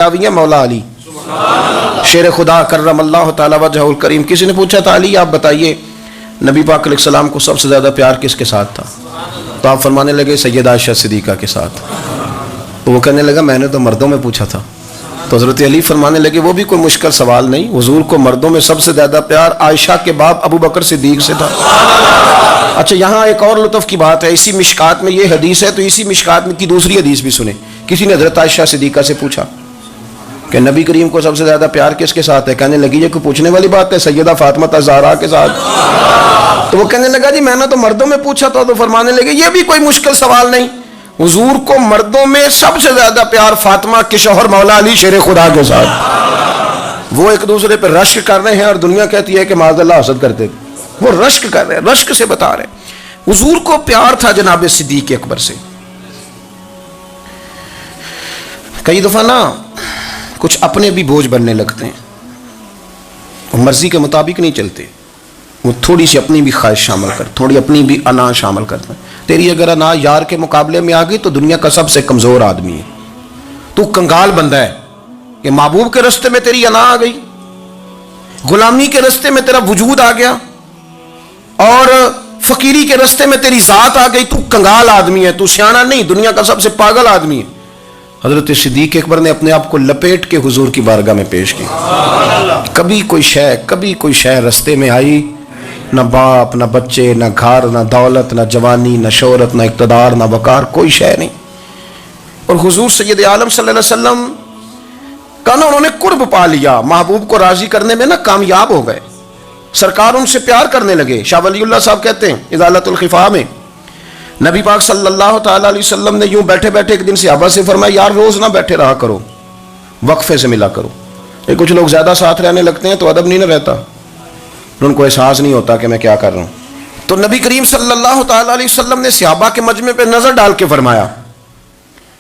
مولا علی شیر خدا کرم اللہ تعالی وجہہ الکریم. کسی نے پوچھا تھا علی آپ بتائیے نبی پاک علیہ السلام کو سب سے زیادہ پیار کس کے ساتھ تھا؟ تو آپ فرمانے لگے سیدہ عائشہ صدیقہ کے ساتھ. تو وہ کہنے لگا میں نے تو مردوں میں پوچھا تھا. تو حضرت علی فرمانے لگے وہ بھی کوئی مشکل سوال نہیں, حضور کو مردوں میں سب سے زیادہ پیار عائشہ کے باپ ابو بکر صدیق سے تھا. اچھا یہاں ایک اور لطف کی بات ہے, اسی مشکات میں یہ حدیث ہے تو اسی مشکات میں کی دوسری حدیث بھی سنیں. کسی نے حضرت عائشہ صدیقہ سے پوچھا کہ نبی کریم کو سب سے زیادہ پیار کس کے ساتھ ہے؟ کہنے لگی یہ کوئی پوچھنے والی بات ہے, سیدہ فاطمہ الزہرا کے ساتھ. تو وہ کہنے لگا جی میں نے تو مردوں میں پوچھا تھا. تو فرمانے لگے یہ بھی کوئی مشکل سوال نہیں, حضور کو مردوں میں سب سے زیادہ پیار فاطمہ کے شوہر مولا علی شیر خدا کے ساتھ. وہ ایک دوسرے پہ رشک کر رہے ہیں اور دنیا کہتی ہے کہ معاذ اللہ حسد کرتے. وہ رشک کر رہے ہیں, رشک سے بتا رہے ہیں. حضور کو پیار تھا جناب صدیق اکبر سے. کئی دفعہ نا کچھ اپنے بھی بوجھ بننے لگتے ہیں, وہ مرضی کے مطابق نہیں چلتے, وہ تھوڑی سی اپنی بھی خواہش شامل کرتے, تھوڑی اپنی بھی انا شامل کرتے ہیں. تیری اگر انا یار کے مقابلے میں آ گئی تو دنیا کا سب سے کمزور آدمی ہے, تو کنگال بندہ ہے کہ محبوب کے رستے میں تیری انا آ گئی, غلامی کے رستے میں تیرا وجود آ گیا, اور فقیری کے رستے میں تیری ذات آ گئی, تو کنگال آدمی ہے, تو سیانا نہیں, دنیا کا سب سے پاگل آدمی ہے. حضرت صدیق اکبر نے اپنے آپ کو لپیٹ کے حضور کی بارگاہ میں پیش کی. کبھی کوئی شے رستے میں آئی, نہ باپ نہ بچے نہ گھر نہ دولت نہ جوانی نہ شہرت نہ اقتدار نہ وقار, کوئی شے نہیں. اور حضور سید عالم صلی اللہ علیہ وسلم کا نا انہوں نے قرب پا لیا, محبوب کو راضی کرنے میں نا کامیاب ہو گئے, سرکار ان سے پیار کرنے لگے. شاہ ولی اللہ صاحب کہتے ہیں ازالۃ الخفا میں نبی پاک صلی اللہ تعالیٰ علیہ وسلم نے یوں بیٹھے بیٹھے ایک دن صحابہ سے فرمایا یار روز نہ بیٹھے رہا کرو, وقفے سے ملا کرو. یہ کچھ لوگ زیادہ ساتھ رہنے لگتے ہیں تو ادب نہیں نہ رہتا, ان کو احساس نہیں ہوتا کہ میں کیا کر رہا ہوں. تو نبی کریم صلی اللہ تعالیٰ علیہ وسلم نے صحابہ کے مجمع پہ نظر ڈال کے فرمایا,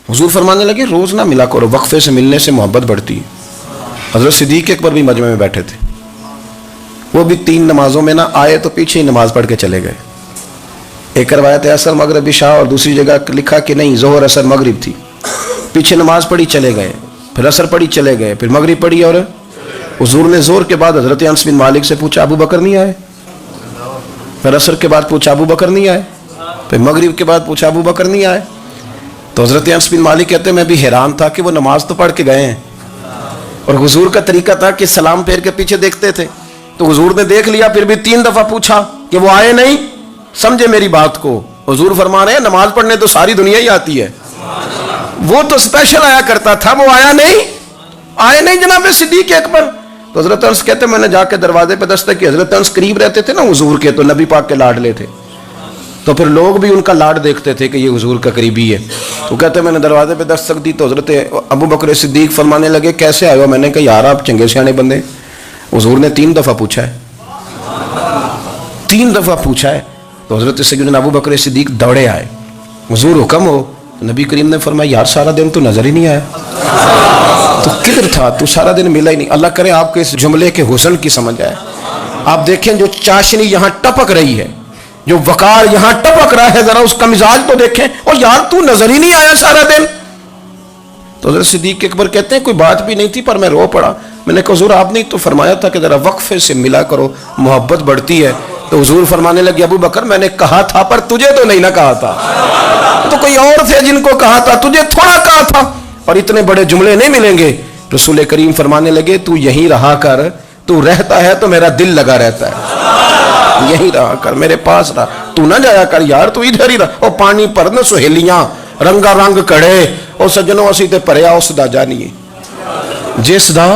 حضور فرمانے لگے روز نہ ملا کرو, وقفے سے ملنے سے محبت بڑھتی ہے. حضرت صدیق اکبر بھی مجمع میں بیٹھے تھے, وہ بھی 3 نمازوں میں نہ آئے تو پیچھے ہی نماز پڑھ کے چلے گئے. ایک روایت ہے عصر مغرب عشاء, اور دوسری جگہ لکھا کہ نہیں ظہر عصر مغرب تھی. پیچھے نماز پڑھی چلے گئے, پھر عصر پڑھی چلے گئے, پھر مغرب پڑھی, اور حضور نے زور کے بعد حضرت انس بن مالک سے پوچھا ابو بکر نہیں آئے؟ پھر عصر کے بعد پوچھا ابو بکر نہیں آئے؟ پھر مغرب کے بعد پوچھا ابو بکر نہیں آئے؟ تو حضرت انس بن مالک کہتے ہیں میں بھی حیران تھا کہ وہ نماز تو پڑھ کے گئے ہیں, اور حضور کا طریقہ تھا کہ سلام پھیر کے پیچھے دیکھتے تھے. تو حضور نے دیکھ لیا, پھر بھی 3 دفعہ پوچھا کہ وہ آئے نہیں, سمجھے میری بات کو. حضور فرما رہے ہیں نماز پڑھنے تو ساری دنیا ہی آتی ہے, وہ تو اسپیشل آیا کرتا تھا, وہ آئے نہیں جناب صدیق اکبر. تو حضرت انس کہتے ہیں میں نے جا کے دروازے پہ دستک کی. حضرت انس قریب رہتے تھے نا حضور کے, تو نبی پاک کے لاڈلے تھے, تو پھر لوگ بھی ان کا لاڈ دیکھتے تھے کہ یہ حضور کا قریبی ہے. تو کہتے ہیں میں نے دروازے پہ دستک دی تو حضرت ابو بکر صدیق فرمانے لگے کیسے آئے ہو؟ میں نے کہا یار آپ چنگے سیانے بندے. حضور نے 3 دفعہ پوچھا ہے, 3 دفعہ پوچھا ہے. تو حضرت سیدنا ابو بکر صدیق دوڑے آئے, حضور حکم ہو. نبی کریم نے فرمایا یار سارا دن تو نظر ہی نہیں آیا, تو کدھر تھا تو, سارا دن ملا ہی نہیں. اللہ کرے آپ کے اس جملے کے حسن کی سمجھ آئے. آپ دیکھیں جو چاشنی یہاں ٹپک رہی ہے, جو وقار یہاں ٹپک رہا ہے, ذرا اس کا مزاج تو دیکھیں, اور یار تو نظر ہی نہیں آیا سارا دن. تو حضرت صدیق اکبر کہتے ہیں کوئی بات بھی نہیں تھی پر میں رو پڑا. میں نے کہا حضور آپ نے تو فرمایا تھا کہ ذرا وقفے سے ملا کرو, محبت بڑھتی ہے. تو حضور فرمانے لگے ابو بکر میں نے کہا تھا پر تجھے تو نہیں نہ کہا تھا, تو کوئی اور تھے جن کو کہا تھا, تجھے تھوڑا کہا تھا. اور اتنے بڑے جملے نہیں ملیں گے. رسول کریم فرمانے لگے تو یہیں رہا کر, تو رہتا ہے تو میرا دل لگا رہتا ہے, یہیں رہا کر, میرے پاس رہا, تو نہ جایا کر یار, تو ادھر ہی رہا. اور پانی پر نہ سہیلیاں رنگا رنگ کڑے, اور سجنوں اسی تے پریا اس دا جانیے جس دا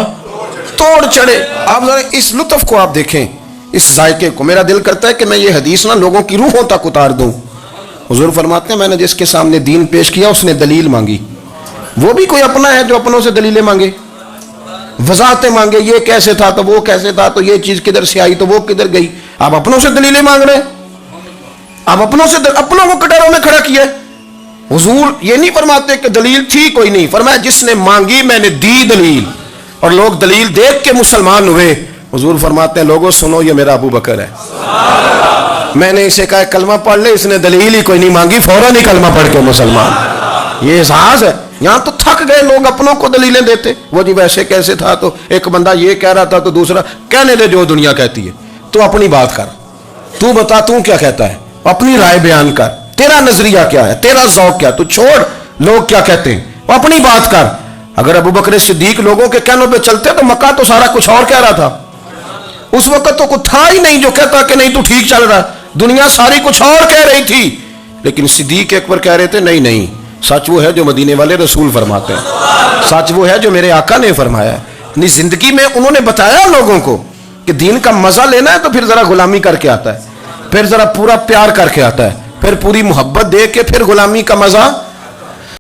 توڑ چڑھے. آپ ذرا اس لطف کو آپ دیکھیں, اس ذائقے کو. میرا دل کرتا ہے کہ میں یہ حدیث نا لوگوں کی روحوں تک اتار دوں. حضور فرماتے ہیں میں نے جس کے سامنے دین پیش کیا اس نے دلیل مانگی, وہ بھی کوئی اپنا ہے جو اپنوں سے دلیلیں مانگے, وضاحتیں مانگے, یہ کیسے تھا تو وہ کیسے تھا, تو یہ چیز کدھر سے آئی تو وہ کدھر گئی. آپ اپنوں سے دلیلیں مانگ رہے ہیں, آپ اپنوں کو کٹوروں میں کھڑا کیا. حضور یہ نہیں فرماتے کہ دلیل تھی کوئی نہیں, فرمایا جس نے مانگی میں نے دی دلیل, اور لوگ دلیل دیکھ کے مسلمان ہوئے. حضور فرماتے ہیں لوگوں سنو یہ میرا ابو بکر ہے, میں نے اسے کہا کلمہ پڑھ لے, اس نے دلیل ہی کوئی نہیں مانگی, فوراً ہی کلمہ پڑھ کے مسلمان. یہ احساس ہے. یہاں تو تھک گئے لوگ اپنوں کو دلیلیں دیتے, وہ جی ویسے کیسے تھا, تو ایک بندہ یہ کہہ رہا تھا تو دوسرا کہنے دے جو دنیا کہتی ہے, تو اپنی بات کر, تو بتا تو کیا کہتا ہے, اپنی رائے بیان کر, تیرا نظریہ کیا ہے, تیرا ذوق کیا, تو چھوڑ لوگ کیا کہتے ہیں, اپنی بات کر. اگر ابو بکر صدیق لوگوں کے کہنوں پہ چلتے تو مکہ تو سارا کچھ اور کہہ رہا تھا. اس وقت تو کوئی تھا ہی نہیں جو کہتا کہ نہیں تو ٹھیک چل رہا, دنیا ساری کچھ اور کہہ رہی تھی. لیکن صدیق اکبر کہہ رہے تھے نہیں نہیں, سچ وہ ہے جو مدینے والے رسول فرماتے ہیں, سچ وہ ہے جو میرے آقا نے فرمایا ہے. اپنی زندگی میں انہوں نے بتایا لوگوں کو کہ دین کا مزہ لینا ہے تو پھر ذرا غلامی کر کے آتا ہے, پھر ذرا پورا پیار کر کے آتا ہے, پھر پوری محبت دے کے پھر غلامی کا مزہ